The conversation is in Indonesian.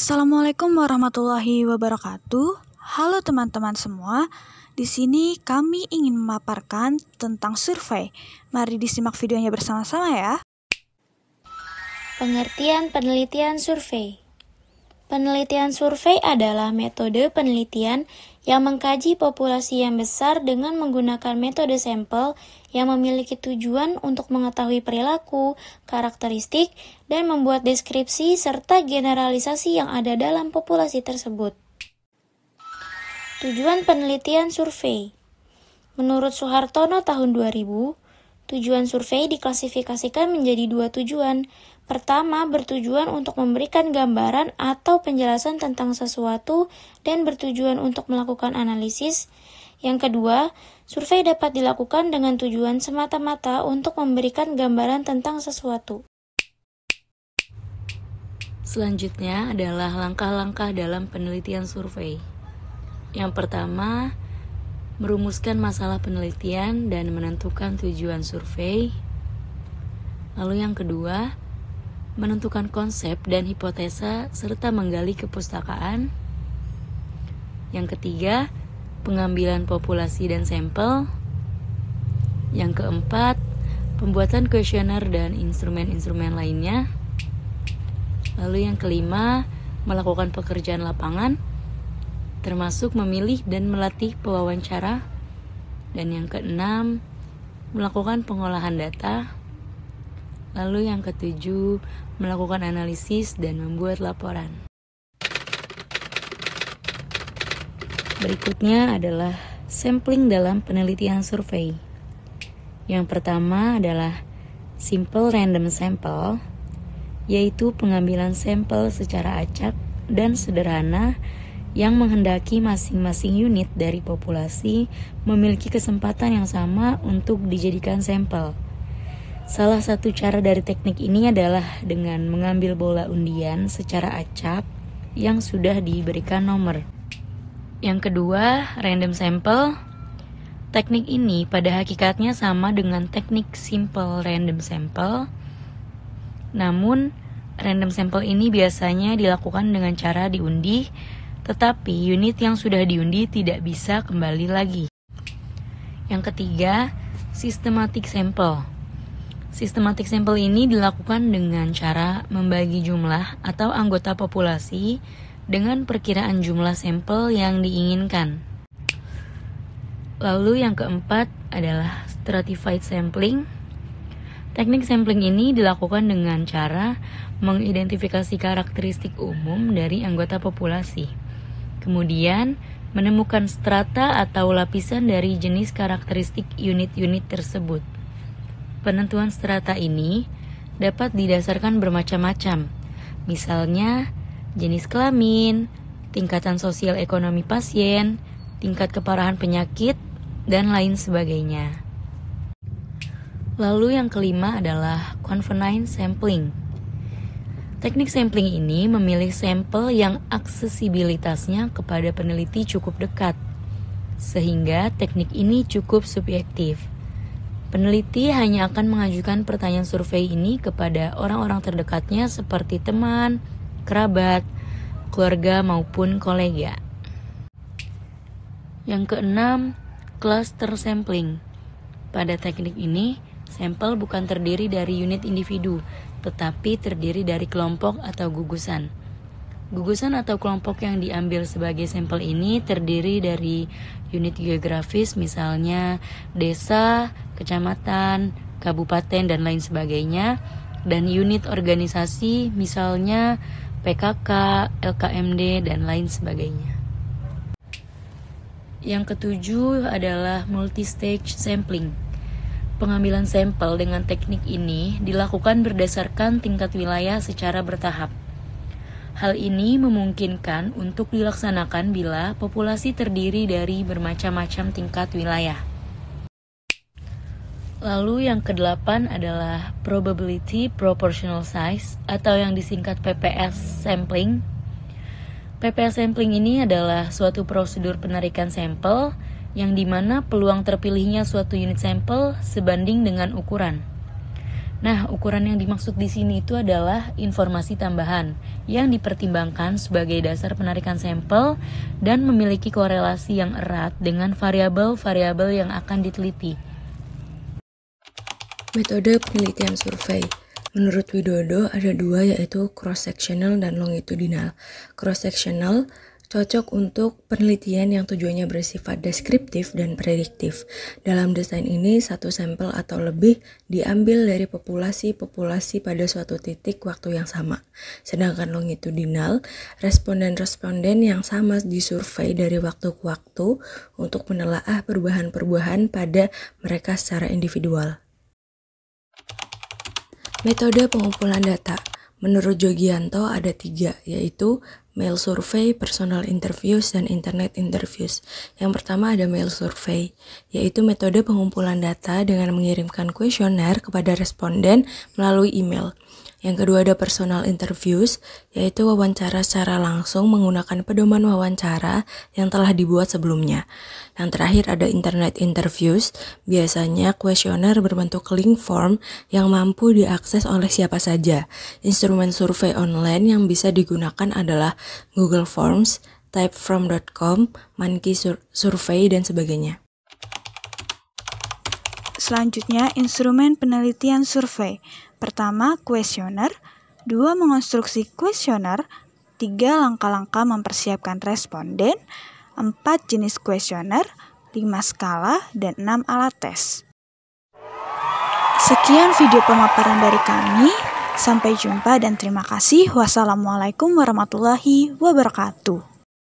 Assalamualaikum warahmatullahi wabarakatuh. Halo teman-teman semua. Di sini kami ingin memaparkan tentang survei. Mari disimak videonya bersama-sama ya. Pengertian penelitian survei. Penelitian survei adalah metode penelitian yang mengkaji populasi yang besar dengan menggunakan metode sampel yang memiliki tujuan untuk mengetahui perilaku, karakteristik, dan membuat deskripsi serta generalisasi yang ada dalam populasi tersebut. Tujuan penelitian survei. Menurut Suhartono tahun 2000, tujuan survei diklasifikasikan menjadi dua tujuan. Pertama, bertujuan untuk memberikan gambaran atau penjelasan tentang sesuatu dan bertujuan untuk melakukan analisis. Yang kedua, survei dapat dilakukan dengan tujuan semata-mata untuk memberikan gambaran tentang sesuatu. Selanjutnya adalah langkah-langkah dalam penelitian survei. Yang pertama, merumuskan masalah penelitian dan menentukan tujuan survei. Lalu yang kedua, menentukan konsep dan hipotesa serta menggali kepustakaan. Yang ketiga, pengambilan populasi dan sampel. Yang keempat, pembuatan kuesioner dan instrumen-instrumen lainnya. Lalu yang kelima, melakukan pekerjaan lapangan, termasuk memilih dan melatih pewawancara. Dan yang keenam, melakukan pengolahan data. Lalu yang ketujuh, melakukan analisis dan membuat laporan. Berikutnya adalah sampling dalam penelitian survei. Yang pertama adalah simple random sample, yaitu pengambilan sampel secara acak dan sederhana yang menghendaki masing-masing unit dari populasi memiliki kesempatan yang sama untuk dijadikan sampel. Salah satu cara dari teknik ini adalah dengan mengambil bola undian secara acak yang sudah diberikan nomor. Yang kedua, random sample. Teknik ini pada hakikatnya sama dengan teknik simple random sample. Namun, random sample ini biasanya dilakukan dengan cara diundi, tetapi unit yang sudah diundi tidak bisa kembali lagi. Yang ketiga, systematic sample. Sistematik sampel ini dilakukan dengan cara membagi jumlah atau anggota populasi dengan perkiraan jumlah sampel yang diinginkan. Lalu yang keempat adalah stratified sampling. Teknik sampling ini dilakukan dengan cara mengidentifikasi karakteristik umum dari anggota populasi. Kemudian menemukan strata atau lapisan dari jenis karakteristik unit-unit tersebut. Penentuan strata ini dapat didasarkan bermacam-macam, misalnya jenis kelamin, tingkatan sosial ekonomi pasien, tingkat keparahan penyakit, dan lain sebagainya. Lalu yang kelima adalah convenient sampling. Teknik sampling ini memilih sampel yang aksesibilitasnya kepada peneliti cukup dekat, sehingga teknik ini cukup subjektif. Peneliti hanya akan mengajukan pertanyaan survei ini kepada orang-orang terdekatnya seperti teman, kerabat, keluarga maupun kolega. Yang keenam, cluster sampling. Pada teknik ini, sampel bukan terdiri dari unit individu, tetapi terdiri dari kelompok atau gugusan. Gugusan atau kelompok yang diambil sebagai sampel ini terdiri dari unit geografis, misalnya desa, kecamatan, kabupaten, dan lain sebagainya, dan unit organisasi, misalnya PKK, LKMD, dan lain sebagainya. Yang ketujuh adalah multi-stage sampling. Pengambilan sampel dengan teknik ini dilakukan berdasarkan tingkat wilayah secara bertahap. Hal ini memungkinkan untuk dilaksanakan bila populasi terdiri dari bermacam-macam tingkat wilayah. Lalu yang kedelapan adalah probability proportional size atau yang disingkat PPS sampling. PPS sampling ini adalah suatu prosedur penarikan sampel yang dimana peluang terpilihnya suatu unit sampel sebanding dengan ukuran. Nah, ukuran yang dimaksud di sini itu adalah informasi tambahan yang dipertimbangkan sebagai dasar penarikan sampel dan memiliki korelasi yang erat dengan variabel-variabel yang akan diteliti. Metode penelitian survei. Menurut Widodo ada dua, yaitu cross-sectional dan longitudinal. Cross-sectional cocok untuk penelitian yang tujuannya bersifat deskriptif dan prediktif. Dalam desain ini, satu sampel atau lebih diambil dari populasi-populasi pada suatu titik waktu yang sama. Sedangkan longitudinal, responden-responden yang sama disurvei dari waktu ke waktu untuk menelaah perubahan-perubahan pada mereka secara individual. Metode pengumpulan data. Menurut Jogianto ada 3, yaitu mail survey, personal interviews, dan internet interviews. Yang pertama ada mail survey, yaitu metode pengumpulan data dengan mengirimkan kuesioner kepada responden melalui email. Yang kedua ada personal interviews, yaitu wawancara secara langsung menggunakan pedoman wawancara yang telah dibuat sebelumnya. Yang terakhir ada internet interviews, biasanya kuesioner berbentuk link form yang mampu diakses oleh siapa saja. Instrumen survei online yang bisa digunakan adalah Google Forms, typefrom.com, Monkey Survey, dan sebagainya. Selanjutnya, instrumen penelitian survei. Pertama, kuesioner. 2, mengonstruksi kuesioner. 3, langkah-langkah mempersiapkan responden. 4, jenis kuesioner. 5, skala. Dan 6, alat tes. Sekian video pemaparan dari kami. Sampai jumpa dan terima kasih. Wassalamualaikum warahmatullahi wabarakatuh.